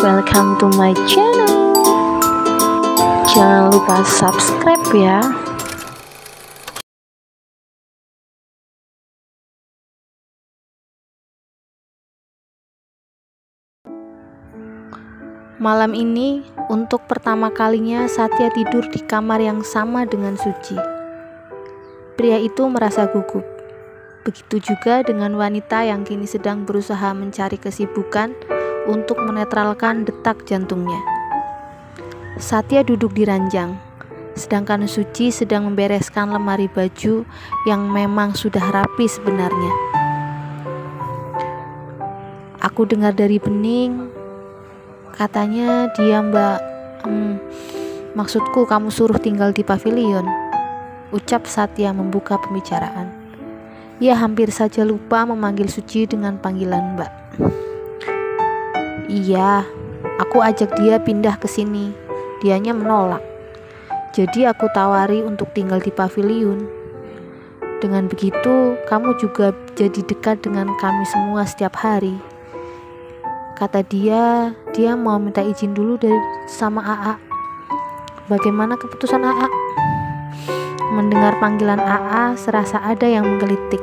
welcome to my channel. Jangan lupa subscribe ya. Malam ini, untuk pertama kalinya Satya tidur di kamar yang sama dengan Suci. Pria itu merasa gugup. Begitu juga dengan wanita yang kini sedang berusaha mencari kesibukan untuk menetralkan detak jantungnya. Satya duduk di ranjang, sedangkan Suci sedang membereskan lemari baju yang memang sudah rapi sebenarnya. Aku dengar dari Bening, katanya dia Mbak, maksudku kamu suruh tinggal di pavilion, ucap Satya membuka pembicaraan. Ia hampir saja lupa memanggil Suci dengan panggilan Mbak. Iya, aku ajak dia pindah ke sini. Dianya menolak. Jadi aku tawari untuk tinggal di pavilion. Dengan begitu, kamu juga jadi dekat dengan kami semua setiap hari. Kata dia mau minta izin dulu sama AA. Bagaimana keputusan AA? Mendengar panggilan AA, serasa ada yang menggelitik.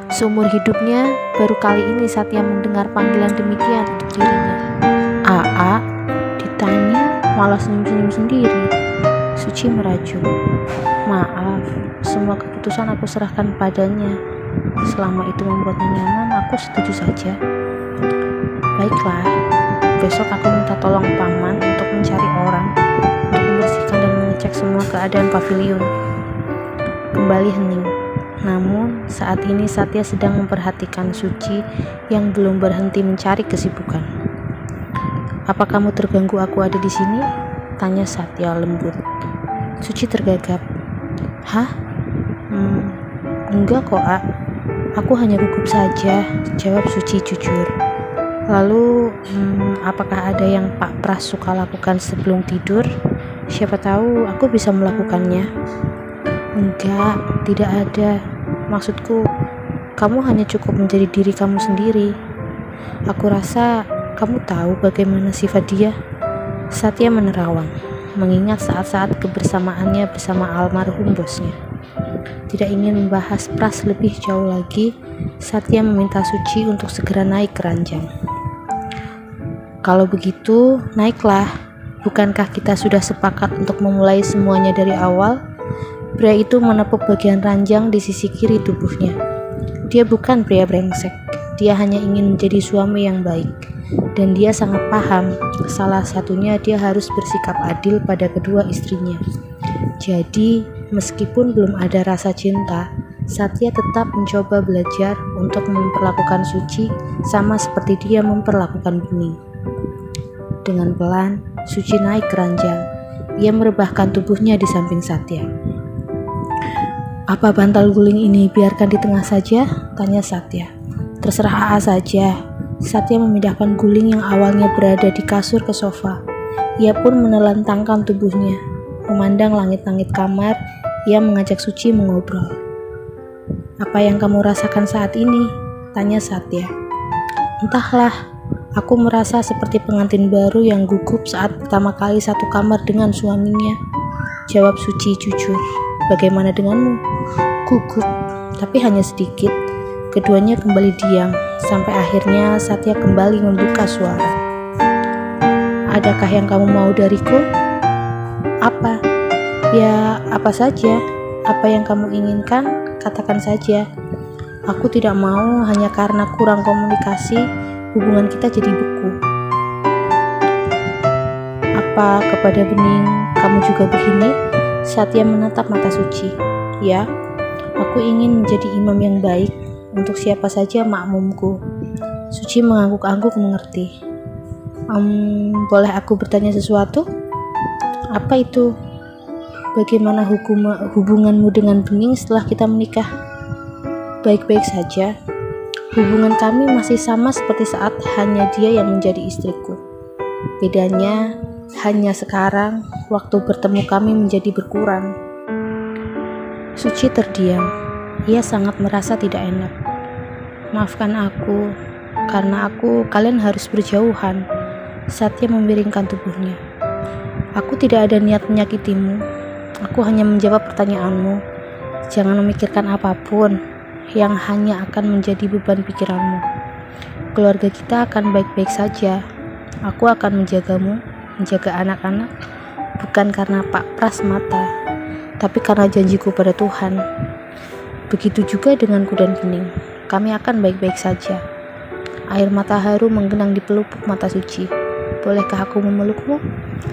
Seumur hidupnya, baru kali ini Satya mendengar panggilan demikian untuk dirinya. AA? Ditanya, malah senyum-senyum sendiri. Suci merajuk. Maaf, semua keputusan aku serahkan padanya. Selama itu membuatnya nyaman, aku setuju saja. Baiklah, besok aku minta tolong paman untuk mencari orang untuk membersihkan dan mengecek semua keadaan pavilion. Kembali hening. Namun saat ini Satya sedang memperhatikan Suci yang belum berhenti mencari kesibukan. Apa kamu terganggu aku ada di sini? Tanya Satya lembut. Suci tergagap. Hah? Enggak kok, A. Aku hanya gugup saja, jawab Suci jujur. Lalu, apakah ada yang Pak Pras suka lakukan sebelum tidur? Siapa tahu aku bisa melakukannya. Enggak, tidak ada. Maksudku, kamu hanya cukup menjadi diri kamu sendiri. Aku rasa kamu tahu bagaimana sifat dia. Satya menerawang, mengingat saat-saat kebersamaannya bersama almarhum bosnya. Tidak ingin membahas Pras lebih jauh lagi, Satya meminta Suci untuk segera naik ke ranjang. Kalau begitu, naiklah. Bukankah kita sudah sepakat untuk memulai semuanya dari awal? Pria itu menepuk bagian ranjang di sisi kiri tubuhnya. Dia bukan pria brengsek. Dia hanya ingin menjadi suami yang baik. Dan dia sangat paham, salah satunya dia harus bersikap adil pada kedua istrinya. Jadi, meskipun belum ada rasa cinta, Satya tetap mencoba belajar untuk memperlakukan Suci sama seperti dia memperlakukan Bening. Dengan pelan, Suci naik ke ranjang. Ia merebahkan tubuhnya di samping Satya. Apa bantal guling ini biarkan di tengah saja? Tanya Satya. Terserah AA saja. Satya memindahkan guling yang awalnya berada di kasur ke sofa. Ia pun menelentangkan tubuhnya. Memandang langit-langit kamar, ia mengajak Suci mengobrol. Apa yang kamu rasakan saat ini? Tanya Satya. Entahlah, aku merasa seperti pengantin baru yang gugup saat pertama kali satu kamar dengan suaminya. Jawab Suci jujur. Bagaimana denganmu? Gugup, tapi hanya sedikit. Keduanya kembali diam, sampai akhirnya Satya kembali membuka suara. Adakah yang kamu mau dariku? Apa? Ya, apa saja. Apa yang kamu inginkan, katakan saja. Aku tidak mau hanya karena kurang komunikasi, hubungan kita jadi beku. Apa kepada Bening kamu juga begini? Satya menatap mata Suci. Ya, aku ingin menjadi imam yang baik untuk siapa saja makmumku. Suci mengangguk-angguk mengerti. Boleh aku bertanya sesuatu? Apa itu? Bagaimana hubunganmu dengan Bening setelah kita menikah? Baik-baik saja. Hubungan kami masih sama seperti saat hanya dia yang menjadi istriku. Bedanya, hanya sekarang waktu bertemu kami menjadi berkurang. Suci terdiam. Ia sangat merasa tidak enak. Maafkan aku, karena kalian harus berjauhan. Satya membiringkan tubuhnya. Aku tidak ada niat menyakitimu. Aku hanya menjawab pertanyaanmu. Jangan memikirkan apapun yang hanya akan menjadi beban pikiranmu. Keluarga kita akan baik-baik saja. Aku akan menjagamu, menjaga anak-anak, bukan karena Pak Pras mata, tapi karena janjiku pada Tuhan. Begitu juga denganku dan Bening. Kami akan baik-baik saja. Air mata haru menggenang di pelupuk mata Suci. Bolehkah aku memelukmu?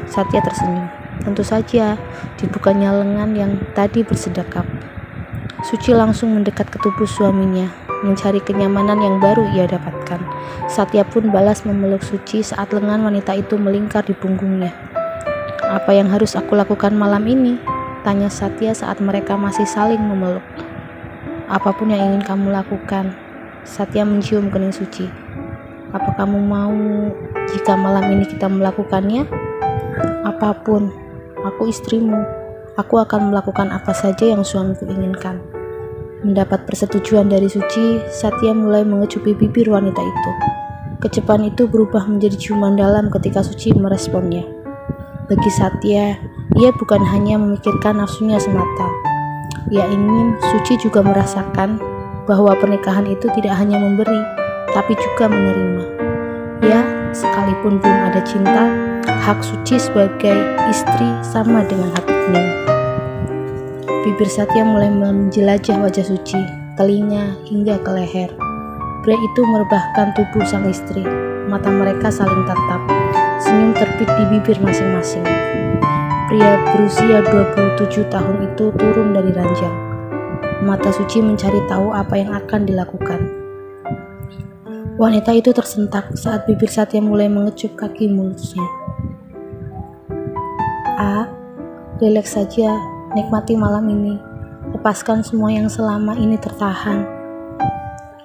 Satya tersenyum. Tentu saja, dibukanya lengan yang tadi bersedekap. Suci langsung mendekat ke tubuh suaminya, mencari kenyamanan yang baru ia dapatkan. Satya pun balas memeluk Suci saat lengan wanita itu melingkar di punggungnya. Apa yang harus aku lakukan malam ini? Tanya Satya saat mereka masih saling memeluk. Apapun yang ingin kamu lakukan. Satya mencium kening Suci. Apa kamu mau jika malam ini kita melakukannya? Apapun. Aku istrimu. Aku akan melakukan apa saja yang suamiku inginkan. Mendapat persetujuan dari Suci, Satya mulai mengecupi bibir wanita itu. Kecepatan itu berubah menjadi ciuman dalam ketika Suci meresponnya. Bagi Satya, ia bukan hanya memikirkan nafsunya semata. Ia ingin Suci juga merasakan bahwa pernikahan itu tidak hanya memberi, tapi juga menerima. Ya, sekalipun belum ada cinta, hak Suci sebagai istri sama dengan hak Bening. Bibir Satya mulai menjelajah wajah Suci, telinga hingga ke leher. Pria itu merebahkan tubuh sang istri. Mata mereka saling tatap. Senyum terbit di bibir masing-masing. Pria berusia 27 tahun itu turun dari ranjang. Mata Suci mencari tahu apa yang akan dilakukan. Wanita itu tersentak saat bibir Satya mulai mengecup kaki mulutnya. Rileks saja, nikmati malam ini. Lepaskan semua yang selama ini tertahan.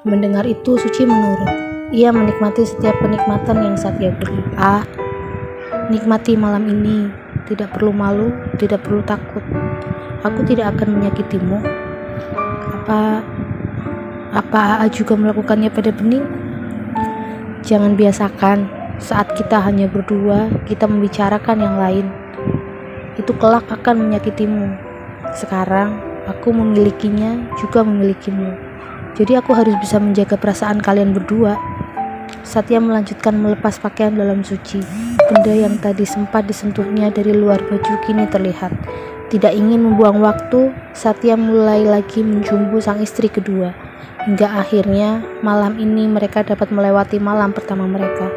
Mendengar itu, Suci menurut. Ia menikmati setiap kenikmatan yang Satya beri. Nikmati malam ini. Tidak perlu malu, tidak perlu takut. Aku tidak akan menyakitimu. Apa AA juga melakukannya pada Bening? Jangan biasakan saat kita hanya berdua, kita membicarakan yang lain. Itu kelak akan menyakitimu. Sekarang, aku memilikinya, juga memilikimu. Jadi aku harus bisa menjaga perasaan kalian berdua. Satya melanjutkan melepas pakaian dalam Suci. Benda yang tadi sempat disentuhnya dari luar baju kini terlihat. Tidak ingin membuang waktu, Satya mulai lagi menjumbu sang istri kedua. Hingga akhirnya malam ini mereka dapat melewati malam pertama mereka.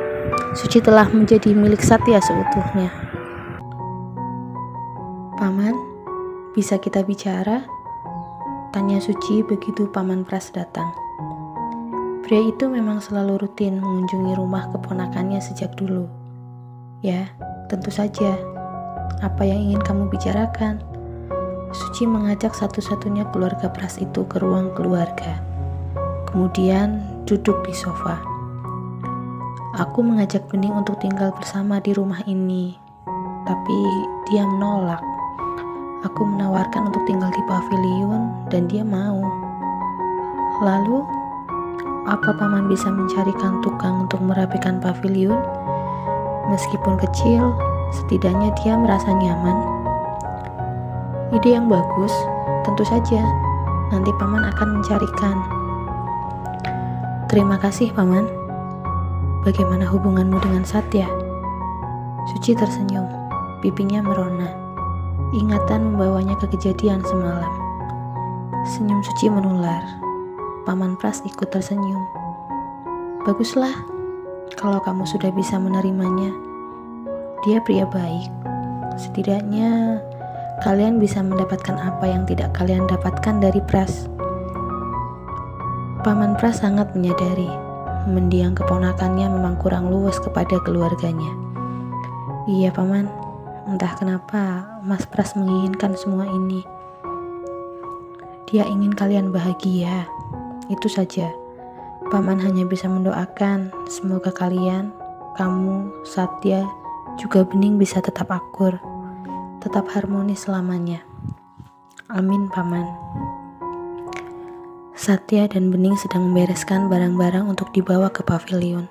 Suci telah menjadi milik Satya seutuhnya. Paman, bisa kita bicara? Tanya Suci begitu Paman Pras datang. Pria itu memang selalu rutin mengunjungi rumah keponakannya sejak dulu. Ya, tentu saja. Apa yang ingin kamu bicarakan? Suci mengajak satu-satunya keluarga Pras itu ke ruang keluarga. Kemudian duduk di sofa. Aku mengajak Bening untuk tinggal bersama di rumah ini, tapi dia menolak. Aku menawarkan untuk tinggal di pavilion dan dia mau. Lalu, apa Paman bisa mencarikan tukang untuk merapikan pavilion? Meskipun kecil, setidaknya dia merasa nyaman. Ide yang bagus, tentu saja. Nanti Paman akan mencarikan. Terima kasih, Paman. Bagaimana hubunganmu dengan Satya? Suci tersenyum, pipinya merona. Ingatan membawanya ke kejadian semalam. Senyum Suci menular. Paman Pras ikut tersenyum. Baguslah, kalau kamu sudah bisa menerimanya. Dia pria baik. Setidaknya kalian bisa mendapatkan apa yang tidak kalian dapatkan dari Pras. Paman Pras sangat menyadari mendiang keponakannya memang kurang luas kepada keluarganya. Iya Paman, entah kenapa Mas Pras menginginkan semua ini. Dia ingin kalian bahagia. Itu saja. Paman hanya bisa mendoakan semoga kalian, kamu, Satya, juga Bening bisa tetap akur, tetap harmonis selamanya. Amin, Paman. Satya dan Bening sedang membereskan barang-barang untuk dibawa ke pavilion.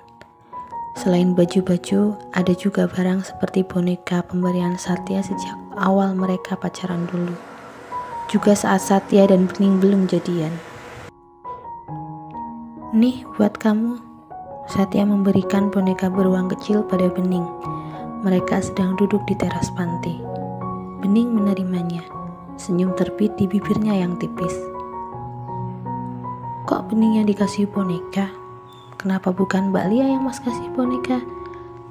Selain baju-baju, ada juga barang seperti boneka pemberian Satya sejak awal mereka pacaran dulu. Juga saat Satya dan Bening belum jadian. Nih buat kamu. Satya memberikan boneka beruang kecil pada Bening. Mereka sedang duduk di teras pantai. Bening menerimanya. Senyum terbit di bibirnya yang tipis. Kok Bening yang dikasih boneka? Kenapa bukan Mbak Lia yang Mas kasih boneka?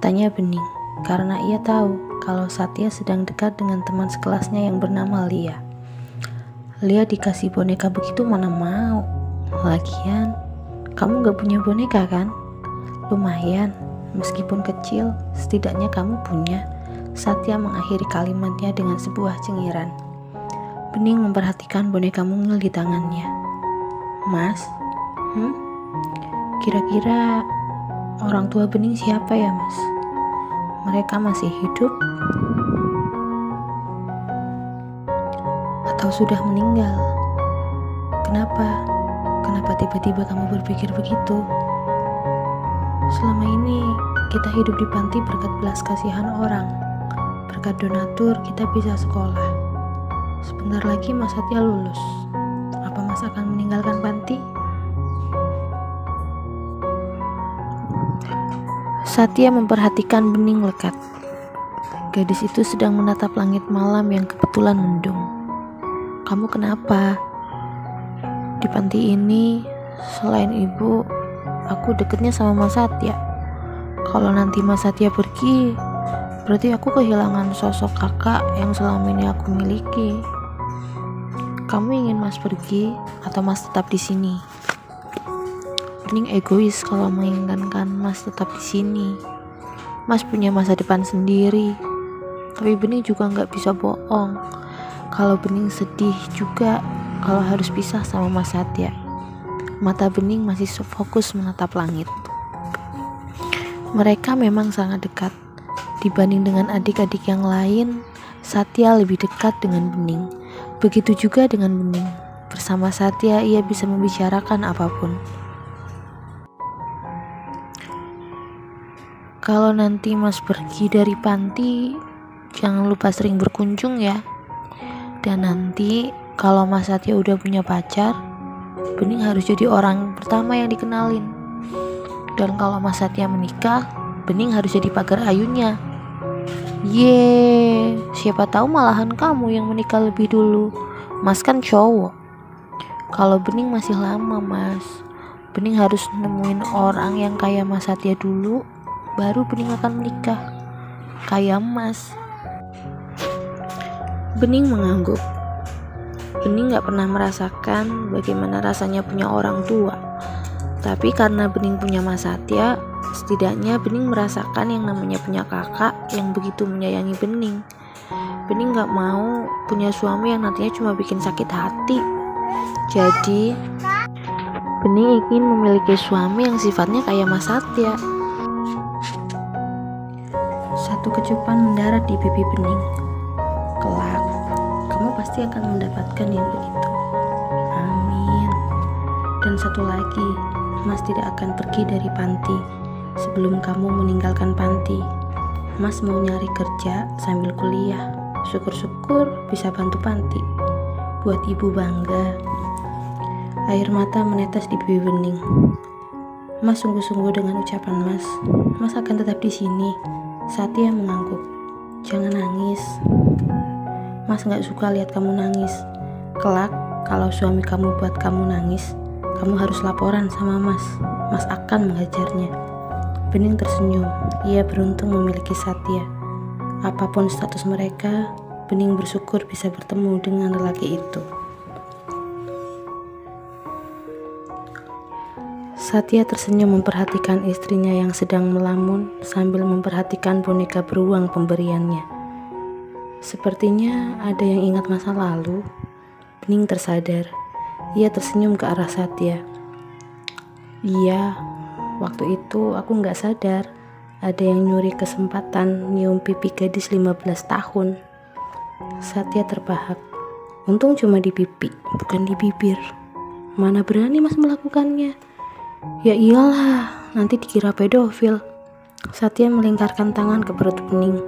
Tanya Bening, karena ia tahu kalau Satya sedang dekat dengan teman sekelasnya yang bernama Lia. Lia dikasih boneka begitu mana mau. Lagian, kamu gak punya boneka kan? Lumayan, meskipun kecil, setidaknya kamu punya. Satya mengakhiri kalimatnya dengan sebuah cengiran. Bening memperhatikan boneka mungil di tangannya. Mas, kira-kira orang tua Bening siapa ya Mas? Mereka masih hidup? Atau sudah meninggal? Kenapa? Kenapa tiba-tiba kamu berpikir begitu? Selama ini kita hidup di panti berkat belas kasihan orang. Berkat donatur kita bisa sekolah. Sebentar lagi Mas Satya lulus. Apa Mas akan meninggalkan panti? Satya memperhatikan Bening lekat. Gadis itu sedang menatap langit malam yang kebetulan mendung. Kamu kenapa? Di panti ini, selain ibu, aku deketnya sama Mas Satya. Kalau nanti Mas Satya pergi, berarti aku kehilangan sosok kakak yang selama ini aku miliki. Kamu ingin Mas pergi atau Mas tetap di sini? Bening egois kalau menginginkan Mas tetap di sini. Mas punya masa depan sendiri. Tapi Bening juga nggak bisa bohong. Kalau Bening sedih juga kalau harus pisah sama Mas Satya. Mata Bening masih fokus menatap langit. Mereka memang sangat dekat. Dibanding dengan adik-adik yang lain, Satya lebih dekat dengan Bening. Begitu juga dengan Bening. Bersama Satya ia bisa membicarakan apapun. Kalau nanti Mas pergi dari panti, jangan lupa sering berkunjung ya. Dan nanti kalau Mas Satya udah punya pacar, Bening harus jadi orang pertama yang dikenalin. Dan kalau Mas Satya menikah, Bening harus jadi pagar ayunya. Yeay, siapa tahu malahan kamu yang menikah lebih dulu. Mas kan cowok. Kalau Bening masih lama Mas. Bening harus nemuin orang yang kayak Mas Satya dulu, baru Bening akan menikah kayak Mas. Bening mengangguk. Bening gak pernah merasakan bagaimana rasanya punya orang tua. Tapi karena Bening punya Mas Satya, setidaknya Bening merasakan yang namanya punya kakak yang begitu menyayangi Bening. Bening gak mau punya suami yang nantinya cuma bikin sakit hati. Jadi Bening ingin memiliki suami yang sifatnya kayak Mas Satya. Satu kecupan mendarat di pipi Bening. Kelak, kamu pasti akan mendapatkan yang begitu. Amin. Dan satu lagi, Mas tidak akan pergi dari panti sebelum kamu meninggalkan panti. Mas mau nyari kerja sambil kuliah. Syukur-syukur bisa bantu panti. Buat ibu bangga. Air mata menetes di pipi Bening. Mas sungguh-sungguh dengan ucapan Mas. Mas akan tetap di sini. Satya mengangguk. Jangan nangis. Mas gak suka lihat kamu nangis. Kelak, kalau suami kamu buat kamu nangis, kamu harus laporan sama Mas. Mas akan menghajarnya. Bening tersenyum. Ia beruntung memiliki Satya. Apapun status mereka, Bening bersyukur bisa bertemu dengan lelaki itu. Satya tersenyum memperhatikan istrinya yang sedang melamun sambil memperhatikan boneka beruang pemberiannya. Sepertinya ada yang ingat masa lalu. Bening tersadar. Ia tersenyum ke arah Satya. Iya, waktu itu aku gak sadar ada yang nyuri kesempatan nyium pipi gadis 15 tahun. Satya terbahak. Untung cuma di pipi, bukan di bibir. Mana berani Mas melakukannya? Ya iyalah, nanti dikira pedofil. Satya melingkarkan tangan ke perut Bening.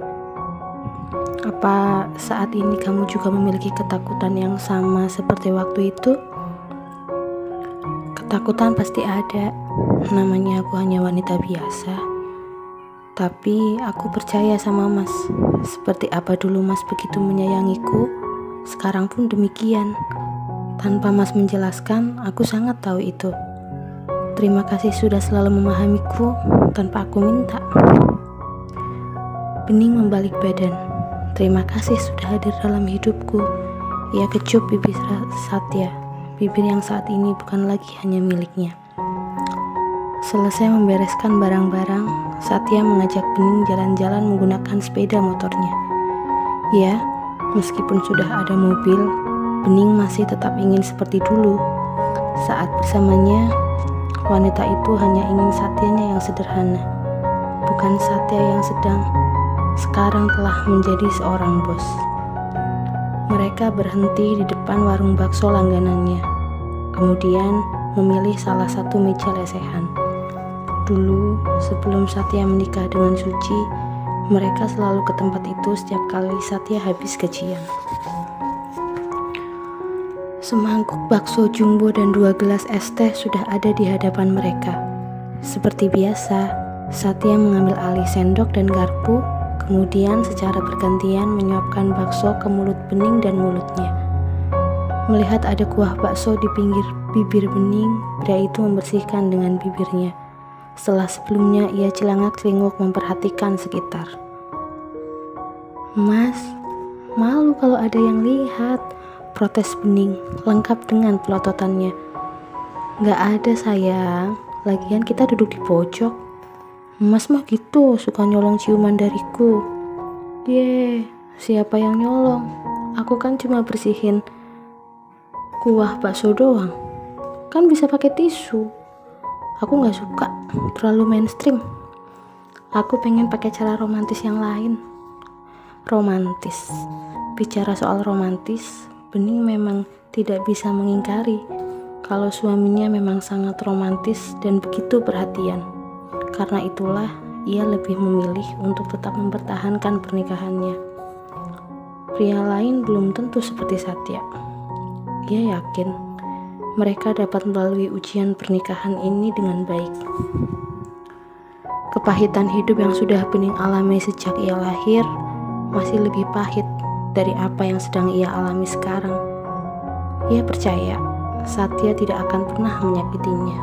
Apa saat ini kamu juga memiliki ketakutan yang sama seperti waktu itu? Ketakutan pasti ada. Namanya aku hanya wanita biasa. Tapi aku percaya sama Mas. Seperti apa dulu Mas begitu menyayangiku, sekarang pun demikian. Tanpa Mas menjelaskan, aku sangat tahu itu. Terima kasih sudah selalu memahamiku tanpa aku minta. Bening membalik badan. Terima kasih sudah hadir dalam hidupku. Ia kecup bibir Satya, bibir yang saat ini bukan lagi hanya miliknya. Selesai membereskan barang-barang, Satya mengajak Bening jalan-jalan menggunakan sepeda motornya. Ya, meskipun sudah ada mobil, Bening masih tetap ingin seperti dulu. Saat bersamanya, wanita itu hanya ingin Satyanya yang sederhana, bukan Satya yang sekarang telah menjadi seorang bos. Mereka berhenti di depan warung bakso langganannya, kemudian memilih salah satu meja lesehan. Dulu, sebelum Satya menikah dengan Suci, mereka selalu ke tempat itu setiap kali Satya habis gajian. Semangkuk bakso jumbo dan 2 gelas es teh sudah ada di hadapan mereka. Seperti biasa, Satya mengambil alih sendok dan garpu, kemudian secara bergantian menyuapkan bakso ke mulut Bening dan mulutnya. Melihat ada kuah bakso di pinggir bibir Bening, pria itu membersihkan dengan bibirnya. Setelah sebelumnya ia celangak-celinguk memperhatikan sekitar. Mas, malu kalau ada yang lihat, protes Bening, lengkap dengan pelototannya. Gak ada sayang, lagian kita duduk di pojok. Mas mah gitu, suka nyolong ciuman dariku. Siapa yang nyolong? Aku kan cuma bersihin kuah bakso doang. Kan bisa pakai tisu. Aku gak suka, terlalu mainstream. Aku pengen pakai cara romantis yang lain. Romantis. Bicara soal romantis, Bening memang tidak bisa mengingkari kalau suaminya memang sangat romantis dan begitu perhatian. Karena itulah ia lebih memilih untuk tetap mempertahankan pernikahannya. Pria lain belum tentu seperti Satya. Ia yakin mereka dapat melalui ujian pernikahan ini dengan baik. Kepahitan hidup yang sudah Bening alami sejak ia lahir masih lebih pahit dari apa yang sedang ia alami sekarang. Ia percaya Satya tidak akan pernah menyakitinya.